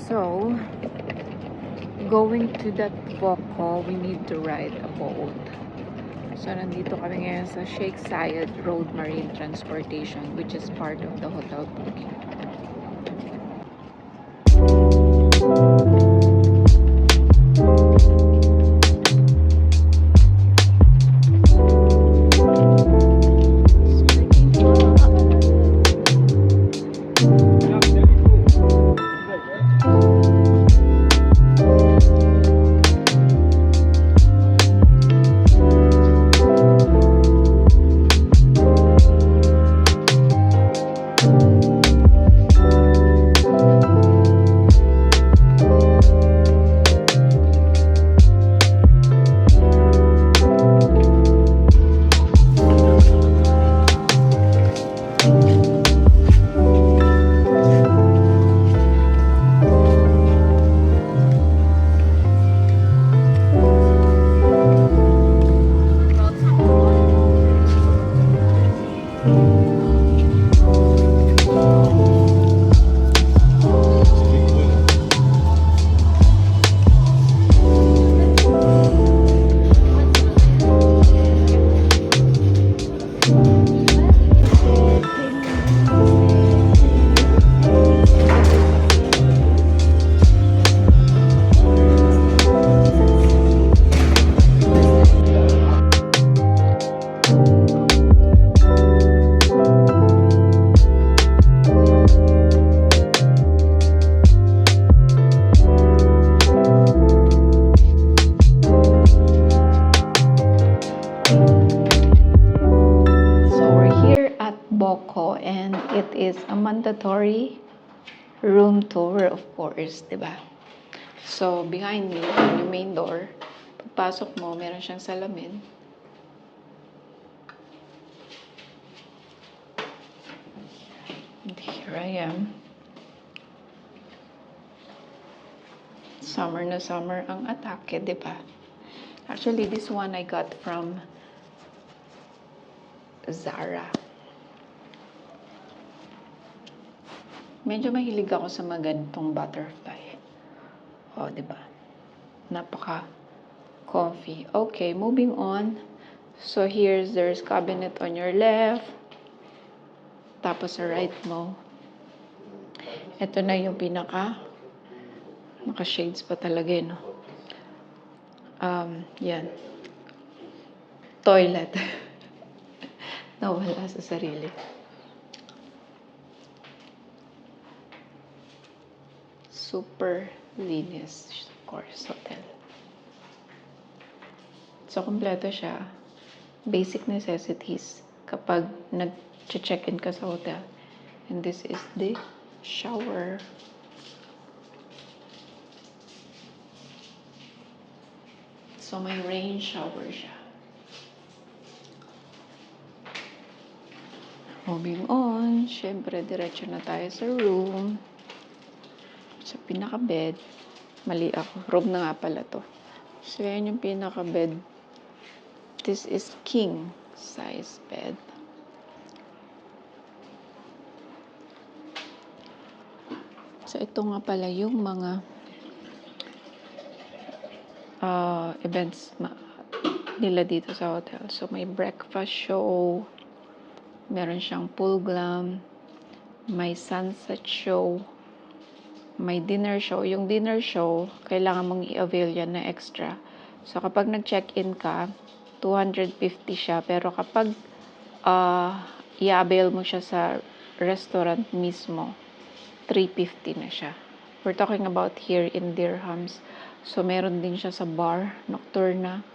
So, going to that Boko, we need to ride a boat. So, nandito kami ngayon sa Sheikh Zayed Road Marine Transportation, which is part of the hotel booking. Boko, and it is a mandatory room tour, of course, diba? So, behind me, yung main door, pagpasok mo, meron siyang salamin. And here I am. Summer na summer ang atake, diba? Actually, this one I got from Zara. Medyo mahilig ako sa mga ganitong butterfly. Oh, diba? Napaka-comfy. Okay, moving on. So, there's cabinet on your left. Tapos sa right mo. Ito na yung naka-shades pa talaga, no? Yan. Toilet. Nawala sa sarili. Super linis, of course, hotel. So, kompleto siya. Basic necessities kapag nag-check-in ka sa hotel. And this is the shower. So, may rain shower siya. Moving on, syempre, diretso na tayo sa room. Sa pinaka-bed, mali ako. Room na nga pala to. So, yan yung pinaka-bed. This is king size bed. So, ito nga pala yung mga events nila dito sa hotel. So, may breakfast show, meron siyang pool glam, may sunset show, may dinner show. Yung dinner show, kailangan mong i-avail yan na extra. So, kapag nag-check-in ka, 250 siya. Pero kapag i-avail mo siya sa restaurant mismo, 350 na siya. We're talking about here in dirhams. So, meron din siya sa bar, nocturna.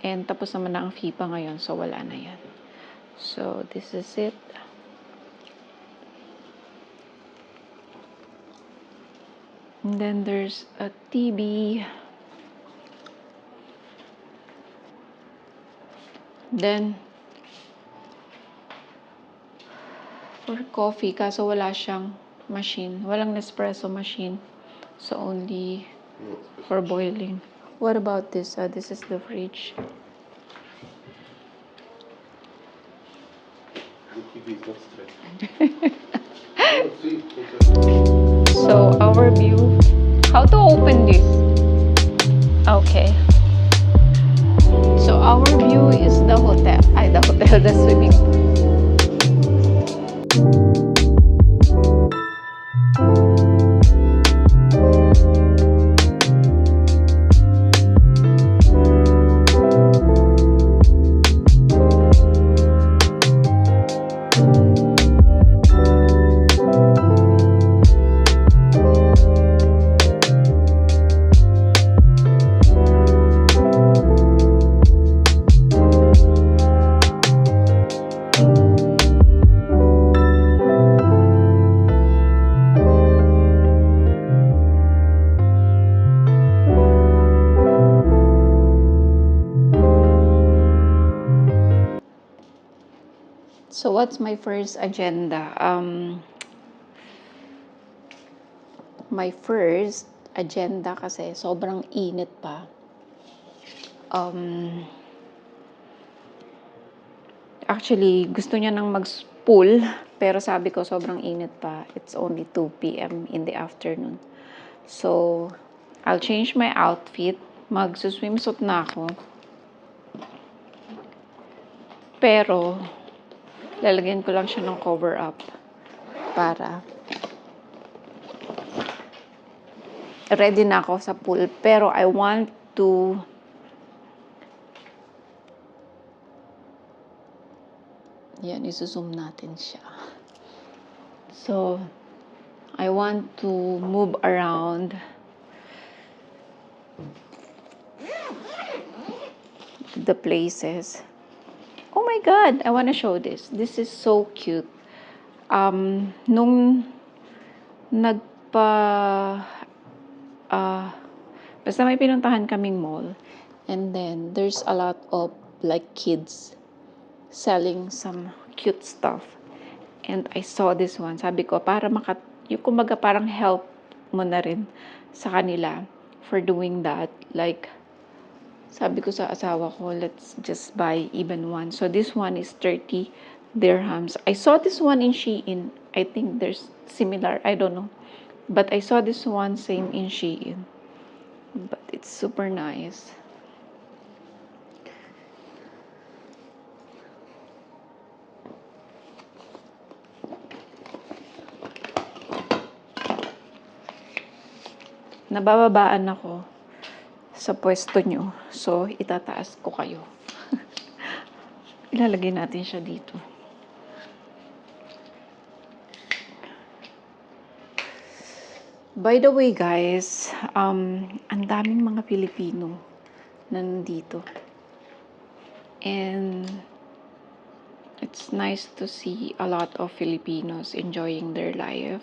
And tapos naman na ang fee pa ngayon. So, wala na yan. So, this is it. And then there's a TV. Then, for coffee, kaso wala siyang machine. Walang Nespresso machine. So, only for boiling. What about this? This is the fridge. So, our view How to open this? Okay. So our view is the hotel. The swimming pool. So what's my first agenda? My first agenda kasi sobrang init pa. Actually, gusto niya nang mag-pool, pero sabi ko sobrang init pa. It's only 2 p.m. in the afternoon. So, I'll change my outfit. Mag-swimsuit na ako. Pero, lalagyan ko lang siya ng cover up para ready na ako sa pool. Pero I want to yan, isusum natin siya. So, I want to move around the places. Oh my God! I want to show this. This is so cute. Nung basta may pinuntahan kaming mall, and then there's a lot of like kids selling some cute stuff. And I saw this one. Sabi ko, para yung kumbaga parang help mo na rin sa kanila for doing that. Like, sabi ko sa asawa ko, let's just buy even one. So this one is 30 dirhams. I saw this one in Shein. I think there's similar. I don't know. But I saw this one same in Shein. But it's super nice. Nabababaan ako sa pwesto nyo. So, itataas ko kayo. Ilalagay natin siya dito. By the way, guys, ang daming mga Pilipino na nandito. And it's nice to see a lot of Filipinos enjoying their life.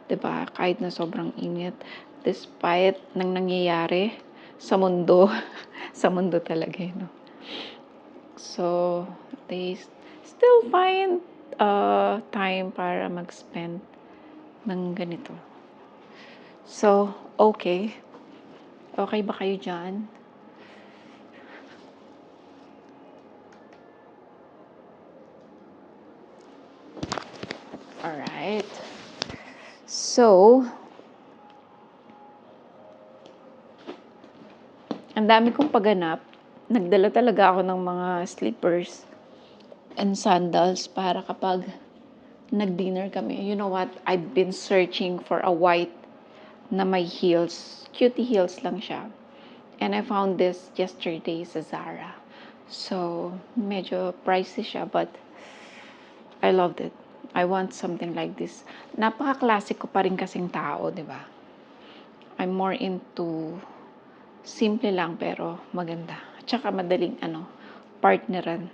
Diba? Kahit na sobrang init. Despite ng nangyayari sa mundo. Sa mundo talaga, no? So, they still find time para mag-spend ng ganito. So, okay. Okay ba kayo dyan? Alright. So, ang dami kong pagganap. Nagdala talaga ako ng mga slippers and sandals para kapag nag-dinner kami. You know what? I've been searching for a white na may heels. Cutie heels lang siya. And I found this yesterday sa Zara. So, medyo pricey siya, but I loved it. I want something like this. Napaka-classic ko pa rin kasing tao, di ba? I'm more into simple lang pero maganda. Tsaka madaling partneran.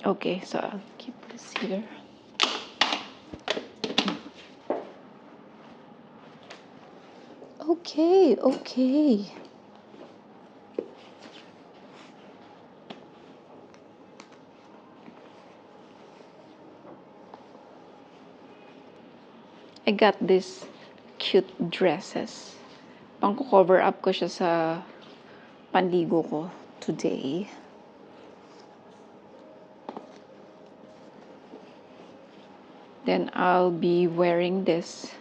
Okay, so I'll keep this here. Okay. I got this cute dresses. Pang-cover up ko siya sa panligo ko today. Then I'll be wearing this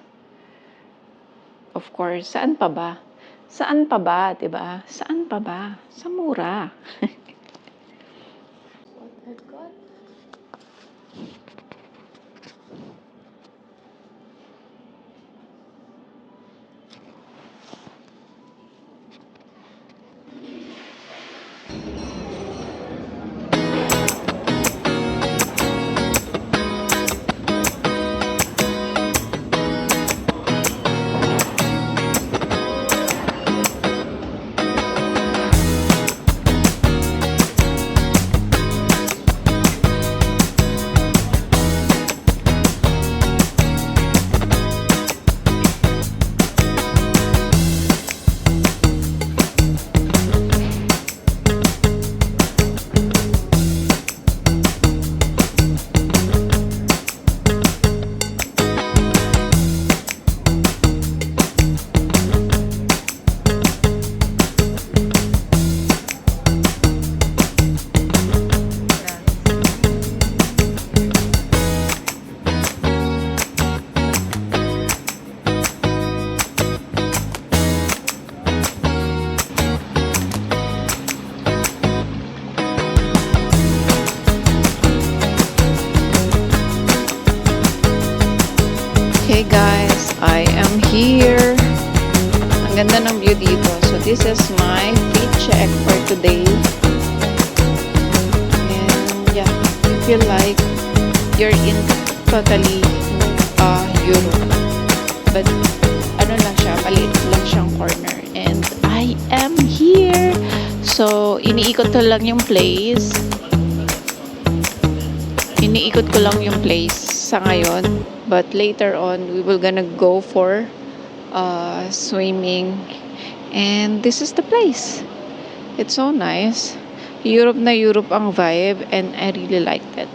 of course, saan pa ba? Saan pa ba, 'di ba? Saan pa ba? Sa mura. Hey guys, I am here. Ang ganda ng view dito. So this is my feet check for today. And yeah, you feel like you're in totally Europe. But ano lang siya, maliit lang siyang corner. And I am here. So iniikot ko lang yung place. Iniikot ko lang yung place sa ngayon. But later on, we will gonna go for swimming. And this is the place. It's so nice. Europe na Europe ang vibe, and I really liked it.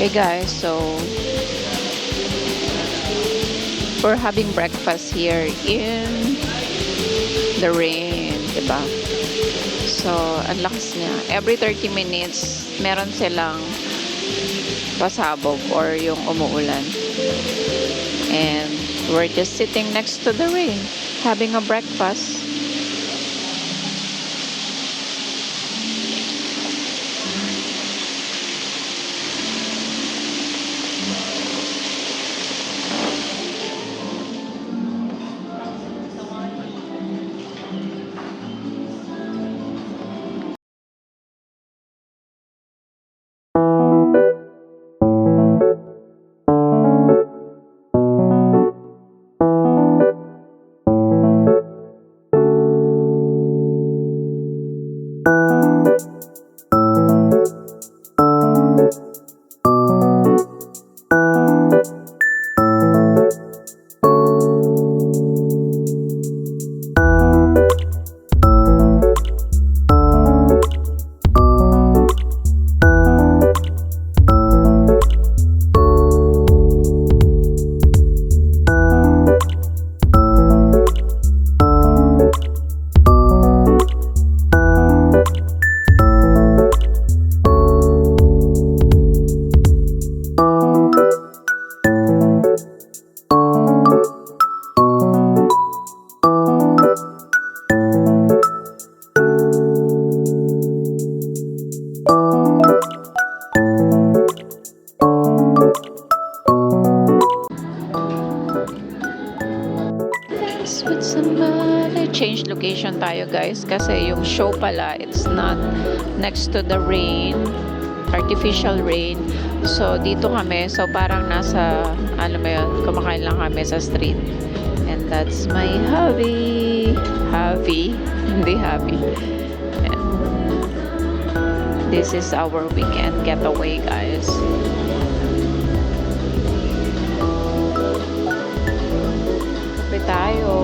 Okay guys, so we're having breakfast here in the rain, diba? So, ang lakas niya. Every 30 minutes, meron silang pasabog or yung umuulan. And we're just sitting next to the rain, having a breakfast. With somebody. Change location tayo guys kasi yung show pala it's not next to the rain, artificial rain. So dito kami, so parang nasa ano ba yun, kumakain lang kami sa street. And that's my hobby. Hindi hobby. And this is our weekend getaway guys. Kape tayo.